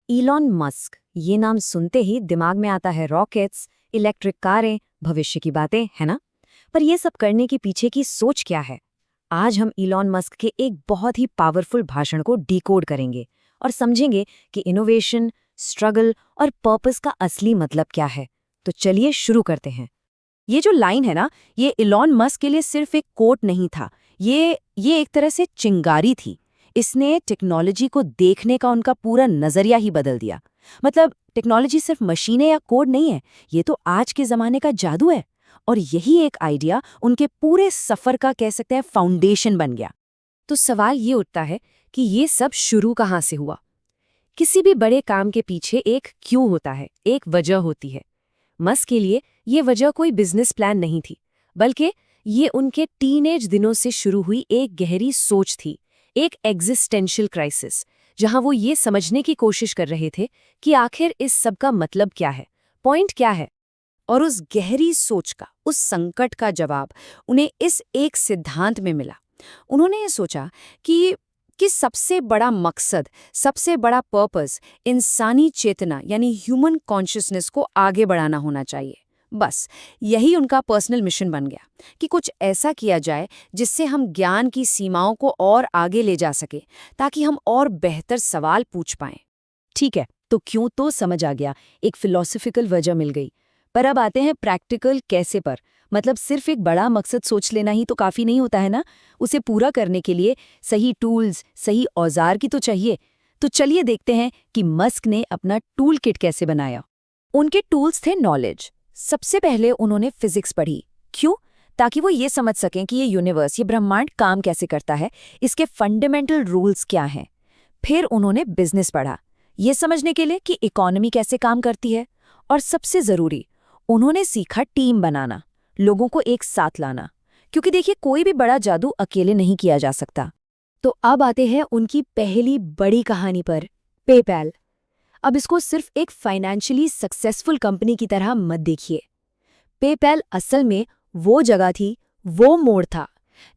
Elon Musk, ये नाम सुनते ही दिमाग में आता है रॉकेट्स, इलेक्ट्रिक कारें, भविष्य की बातें, है ना? पर ये सब करने के पीछे की सोच क्या है? आज हम ईलॉन मस्क के एक बहुत ही पावरफुल भाषण को डिकोड करेंगे और समझेंगे कि इनोवेशन, स्ट्रगल और पर्पस का असली मतलब क्या है। तो चलिए शुरू करते हैं। ये जो लाइन है ना, ये इलॉन मस्क के लिए सिर्फ एक कोट नहीं था। ये एक तरह से चिंगारी थी। इसने टेक्नोलॉजी को देखने का उनका पूरा नजरिया ही बदल दिया। मतलब टेक्नोलॉजी सिर्फ मशीनें या कोड नहीं है, ये तो आज के जमाने का जादू है। और यही एक आइडिया उनके पूरे सफर का कह सकते हैं फाउंडेशन बन गया। तो सवाल ये उठता है कि ये सब शुरू कहाँ से हुआ? किसी भी बड़े काम के पीछे एक क्यों होता है, एक वजह होती है। मस्क के लिए ये वजह कोई बिजनेस प्लान नहीं थी, बल्कि ये उनके टीनेज दिनों से शुरू हुई एक गहरी सोच थी, एक एग्जिस्टेंशियल क्राइसिस, जहां वो ये समझने की कोशिश कर रहे थे कि आखिर इस सब का मतलब क्या है, पॉइंट क्या है। और उस गहरी सोच का, उस संकट का जवाब उन्हें इस एक सिद्धांत में मिला। उन्होंने ये सोचा कि सबसे बड़ा मकसद, सबसे बड़ा पर्पस इंसानी चेतना यानी ह्यूमन कॉन्शियसनेस को आगे बढ़ाना होना चाहिए। बस यही उनका पर्सनल मिशन बन गया कि कुछ ऐसा किया जाए जिससे हम ज्ञान की सीमाओं को और आगे ले जा सके, ताकि हम और बेहतर सवाल पूछ पाएं। ठीक है, तो क्यों तो समझ आ गया, एक फिलॉसफिकल वजह मिल गई। पर अब आते हैं प्रैक्टिकल कैसे पर। मतलब सिर्फ एक बड़ा मकसद सोच लेना ही तो काफ़ी नहीं होता है ना, उसे पूरा करने के लिए सही टूल्स, सही औजार की तो चाहिए। तो चलिए देखते हैं कि मस्क ने अपना टूल किट कैसे बनाया। उनके टूल्स थे नॉलेज। सबसे पहले उन्होंने फिजिक्स पढ़ी। क्यों? ताकि वो ये समझ सकें कि ये यूनिवर्स, ये ब्रह्मांड काम कैसे करता है, इसके फंडामेंटल रूल्स क्या हैं। फिर उन्होंने बिजनेस पढ़ा, ये समझने के लिए कि इकोनॉमी कैसे काम करती है। और सबसे ज़रूरी, उन्होंने सीखा टीम बनाना, लोगों को एक साथ लाना, क्योंकि देखिए कोई भी बड़ा जादू अकेले नहीं किया जा सकता। तो अब आते हैं उनकी पहली बड़ी कहानी पर, पेपैल। अब इसको सिर्फ एक फाइनेंशियली सक्सेसफुल कंपनी की तरह मत देखिए। पेपैल असल में वो जगह थी, वो मोड़ था,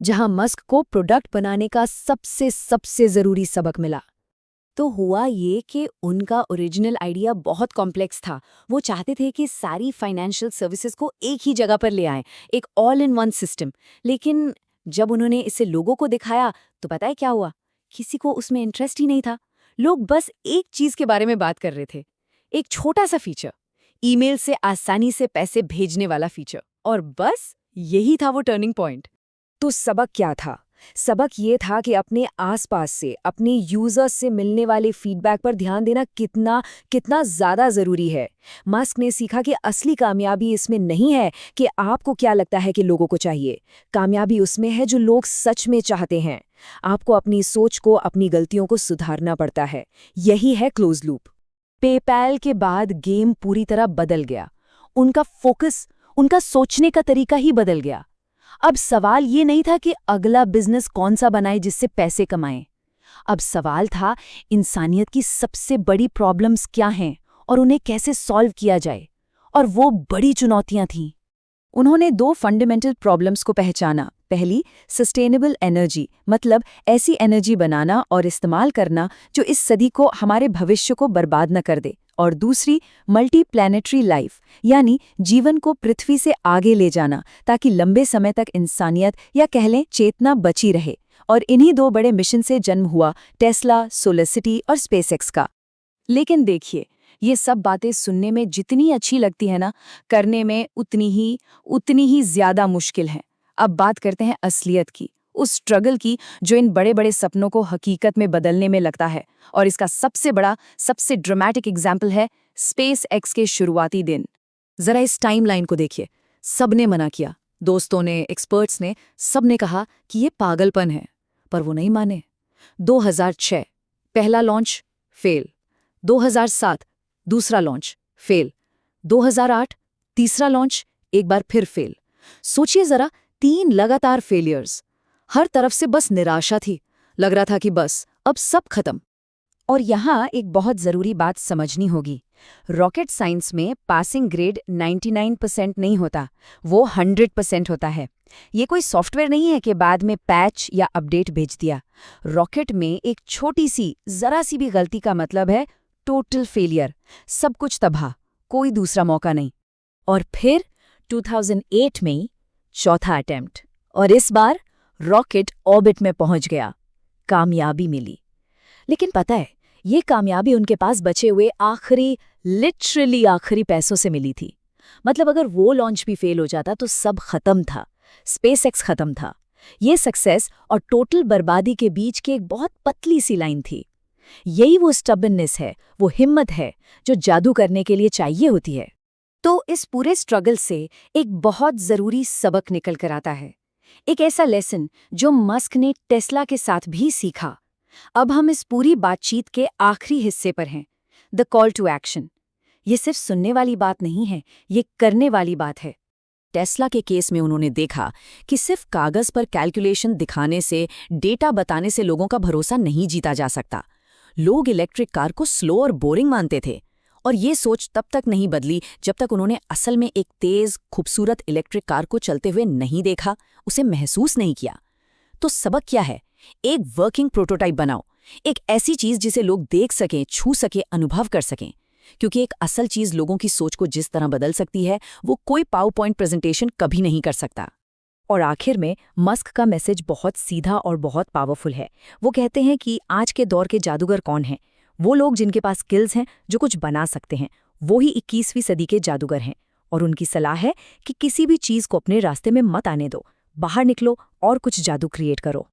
जहां मस्क को प्रोडक्ट बनाने का सबसे ज़रूरी सबक मिला। तो हुआ ये कि उनका ओरिजिनल आइडिया बहुत कॉम्प्लेक्स था। वो चाहते थे कि सारी फाइनेंशियल सर्विसेज को एक ही जगह पर ले आएं, एक ऑल इन वन सिस्टम। लेकिन जब उन्होंने इसे लोगों को दिखाया तो पता है क्या हुआ? किसी को उसमें इंटरेस्ट ही नहीं था। लोग बस एक चीज के बारे में बात कर रहे थे, एक छोटा सा फीचर, ईमेल से आसानी से पैसे भेजने वाला फीचर। और बस यही था वो टर्निंग पॉइंट। तो सबक क्या था? सबक ये था कि अपने आसपास से, अपने यूजर्स से मिलने वाले फीडबैक पर ध्यान देना कितना कितना ज़्यादा ज़रूरी है। मस्क ने सीखा कि असली कामयाबी इसमें नहीं है कि आपको क्या लगता है कि लोगों को चाहिए। कामयाबी उसमें है जो लोग सच में चाहते हैं। आपको अपनी सोच को, अपनी गलतियों को सुधारना पड़ता है। यही है क्लोज लूप। पेपैल के बाद गेम पूरी तरह बदल गया। उनका फोकस, उनका सोचने का तरीका ही बदल गया। अब सवाल ये नहीं था कि अगला बिजनेस कौन सा बनाए जिससे पैसे कमाएं। अब सवाल था इंसानियत की सबसे बड़ी प्रॉब्लम्स क्या हैं और उन्हें कैसे सॉल्व किया जाए। और वो बड़ी चुनौतियां थीं। उन्होंने दो फंडामेंटल प्रॉब्लम्स को पहचाना। पहली, सस्टेनेबल एनर्जी, मतलब ऐसी एनर्जी बनाना और इस्तेमाल करना जो इस सदी को, हमारे भविष्य को बर्बाद न कर दे। और दूसरी, मल्टी प्लैनेटरी लाइफ, यानी जीवन को पृथ्वी से आगे ले जाना ताकि लंबे समय तक इंसानियत या कह लें चेतना बची रहे। और इन्हीं दो बड़े मिशन से जन्म हुआ टेस्ला, सोलर और स्पेसएक्स का। लेकिन देखिए, ये सब बातें सुनने में जितनी अच्छी लगती है ना, करने में उतनी ही ज्यादा मुश्किल है। अब बात करते हैं असलियत की, उस स्ट्रगल की जो इन बड़े बड़े सपनों को हकीकत में बदलने में लगता है। और इसका सबसे बड़ा, सबसे ड्रामेटिक एग्जाम्पल है स्पेस एक्स के शुरुआती दिन। जरा इस टाइमलाइन को देखिए। सबने मना किया, दोस्तों ने, एक्सपर्ट्स ने, सबने कहा कि ये पागलपन है, पर वो नहीं माने। 2006 पहला लॉन्च, फेल। 2007 दूसरा लॉन्च, फेल। 2008 तीसरा लॉन्च, एक बार फिर फेल। सोचिए जरा, 3 लगातार फेलियर्स। हर तरफ से बस निराशा थी। लग रहा था कि बस अब सब खत्म। और यहाँ एक बहुत ज़रूरी बात समझनी होगी। रॉकेट साइंस में पासिंग ग्रेड 99% नहीं होता, वो 100% होता है। ये कोई सॉफ्टवेयर नहीं है कि बाद में पैच या अपडेट भेज दिया। रॉकेट में एक छोटी सी, जरा सी भी गलती का मतलब है टोटल फेलियर, सब कुछ तबाह, कोई दूसरा मौका नहीं। और फिर 2008 में चौथा अटेम्प्ट, और इस बार रॉकेट ऑर्बिट में पहुंच गया। कामयाबी मिली। लेकिन पता है, ये कामयाबी उनके पास बचे हुए लिटरली आखिरी पैसों से मिली थी। मतलब अगर वो लॉन्च भी फेल हो जाता तो सब खत्म था, स्पेसएक्स खत्म था। ये सक्सेस और टोटल बर्बादी के बीच की एक बहुत पतली सी लाइन थी। यही वो स्टबननेस है, वो हिम्मत है जो जादू करने के लिए चाहिए होती है। तो इस पूरे स्ट्रगल से एक बहुत ज़रूरी सबक निकल कर आता है, एक ऐसा लेसन जो मस्क ने टेस्ला के साथ भी सीखा। अब हम इस पूरी बातचीत के आखिरी हिस्से पर हैं, द कॉल टू एक्शन। ये सिर्फ सुनने वाली बात नहीं है, ये करने वाली बात है। टेस्ला के केस में उन्होंने देखा कि सिर्फ कागज पर कैलकुलेशन दिखाने से, डेटा बताने से लोगों का भरोसा नहीं जीता जा सकता। लोग इलेक्ट्रिक कार को स्लो और बोरिंग मानते थे, और ये सोच तब तक नहीं बदली जब तक उन्होंने असल में एक तेज, खूबसूरत इलेक्ट्रिक कार को चलते हुए नहीं देखा, उसे महसूस नहीं किया। तो सबक क्या है? एक वर्किंग प्रोटोटाइप बनाओ, एक ऐसी चीज जिसे लोग देख सकें, छू सकें, अनुभव कर सकें। क्योंकि एक असल चीज लोगों की सोच को जिस तरह बदल सकती है, वो कोई पावरपॉइंट प्रेजेंटेशन कभी नहीं कर सकता। और आखिर में मस्क का मैसेज बहुत सीधा और बहुत पावरफुल है। वो कहते हैं कि आज के दौर के जादूगर कौन हैं? वो लोग जिनके पास स्किल्स हैं, जो कुछ बना सकते हैं। वो ही 21वीं सदी के जादूगर हैं। और उनकी सलाह है कि किसी भी चीज को अपने रास्ते में मत आने दो, बाहर निकलो और कुछ जादू क्रिएट करो।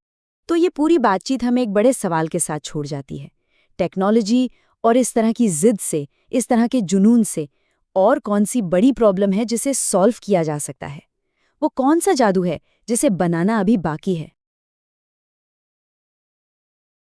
तो ये पूरी बातचीत हमें एक बड़े सवाल के साथ छोड़ जाती है। टेक्नोलॉजी और इस तरह की जिद से, इस तरह के जुनून से और कौन सी बड़ी प्रॉब्लम है जिसे सॉल्व किया जा सकता है? वो कौन सा जादू है जिसे बनाना अभी बाकी है?